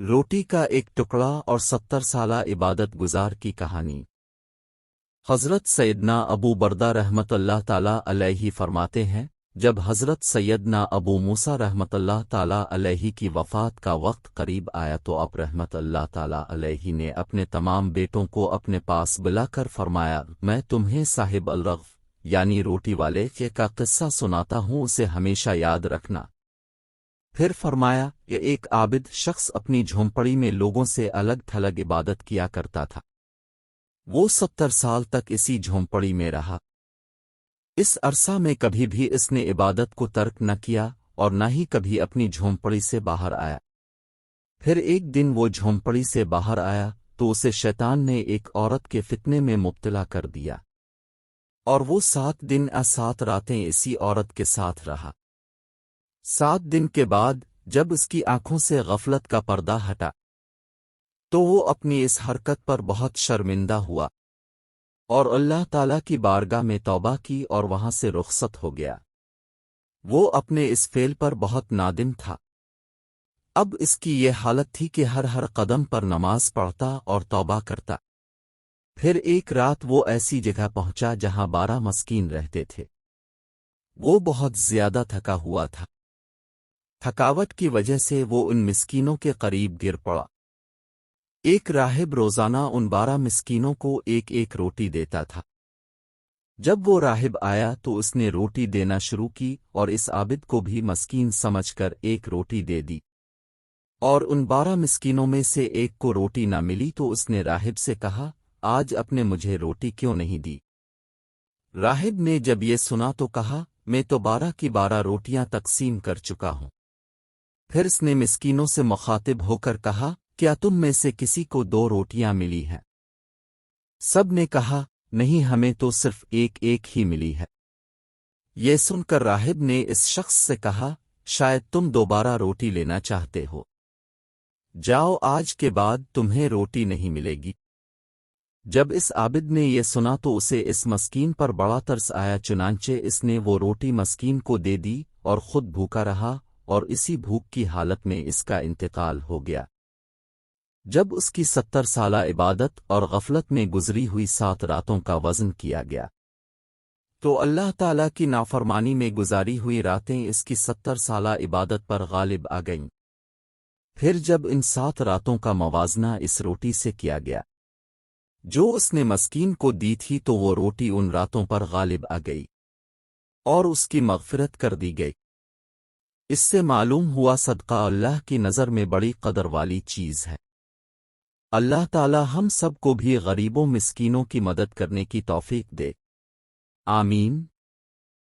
روٹی کا ایک ٹکڑا اور 70 سالہ عبادت گزار کی کہانی۔ حضرت سیدنا ابو بردہ رحمت اللہ تعالیٰ علیہ فرماتے ہیں، جب حضرت سیدنا ابو موسیٰ رحمت اللہ تعالیٰ علیہ کی وفات کا وقت قریب آیا تو آپ رحمت اللہ تعالیٰ علیہ نے اپنے تمام بیٹوں کو اپنے پاس بلا کر فرمایا، میں تمہیں صاحب الرغف یعنی روٹی والے کا قصہ سناتا ہوں، اسے ہمیشہ یاد رکھنا۔ پھر فرمایا کہ ایک عابد شخص اپنی جھونپڑی میں لوگوں سے الگ تھلگ عبادت کیا کرتا تھا۔ وہ 70 سال تک اسی جھونپڑی میں رہا۔ اس عرصہ میں کبھی بھی اس نے عبادت کو ترک نہ کیا اور نہ ہی کبھی اپنی جھونپڑی سے باہر آیا۔ پھر ایک دن وہ جھونپڑی سے باہر آیا تو اسے شیطان نے ایک عورت کے فتنے میں مبتلا کر دیا، اور وہ 7 دن 7 راتیں اسی عورت کے ساتھ رہا۔ 7 دن کے بعد جب اس کی آنکھوں سے غفلت کا پردہ ہٹا تو وہ اپنی اس حرکت پر بہت شرمندہ ہوا اور اللہ تعالیٰ کی بارگاہ میں توبہ کی اور وہاں سے رخصت ہو گیا۔ وہ اپنے اس فعل پر بہت نادم تھا۔ اب اس کی یہ حالت تھی کہ ہر قدم پر نماز پڑھتا اور توبہ کرتا۔ پھر ایک رات وہ ایسی جگہ پہنچا جہاں 12 مسکین رہتے تھے۔ وہ بہت زیادہ تھکا ہوا تھا۔ تھکاوٹ کی وجہ سے وہ ان مسکینوں کے قریب گر پڑا۔ ایک راہب روزانہ ان 12 مسکینوں کو ایک ایک روٹی دیتا تھا۔ جب وہ راہب آیا تو اس نے روٹی دینا شروع کی اور اس عابد کو بھی مسکین سمجھ کر ایک روٹی دے دی، اور ان 12 مسکینوں میں سے ایک کو روٹی نہ ملی تو اس نے راہب سے کہا، آج اپنے مجھے روٹی کیوں نہیں دی؟ راہب نے جب یہ سنا تو کہا، میں تو 12 کی 12 روٹیاں تقسیم کر چکا ہوں۔ پھر اس نے مسکینوں سے مخاطب ہو کر کہا، کیا تم میں سے کسی کو 2 روٹیاں ملی ہیں؟ سب نے کہا، نہیں، ہمیں تو صرف ایک ہی ملی ہے۔ یہ سن کر راہب نے اس شخص سے کہا، شاید تم دوبارہ روٹی لینا چاہتے ہو، جاؤ، آج کے بعد تمہیں روٹی نہیں ملے گی۔ جب اس عابد نے یہ سنا تو اسے اس مسکین پر بڑا ترس آیا، چنانچہ اس نے وہ روٹی مسکین کو دے دی اور خود بھوکا رہا، اور اسی بھوک کی حالت میں اس کا انتقال ہو گیا۔ جب اس کی 70 سالہ عبادت اور غفلت میں گزری ہوئی 7 راتوں کا وزن کیا گیا تو اللہ تعالیٰ کی نافرمانی میں گزاری ہوئی راتیں اس کی 70 سالہ عبادت پر غالب آ گئیں۔ پھر جب ان 7 راتوں کا موازنہ اس روٹی سے کیا گیا جو اس نے مسکین کو دی تھی تو وہ روٹی ان راتوں پر غالب آ گئی اور اس کی مغفرت کر دی گئی۔ اس سے معلوم ہوا صدقہ اللہ کی نظر میں بڑی قدر والی چیز ہے۔ اللہ تعالی ہم سب کو بھی غریبوں مسکینوں کی مدد کرنے کی توفیق دے، آمین۔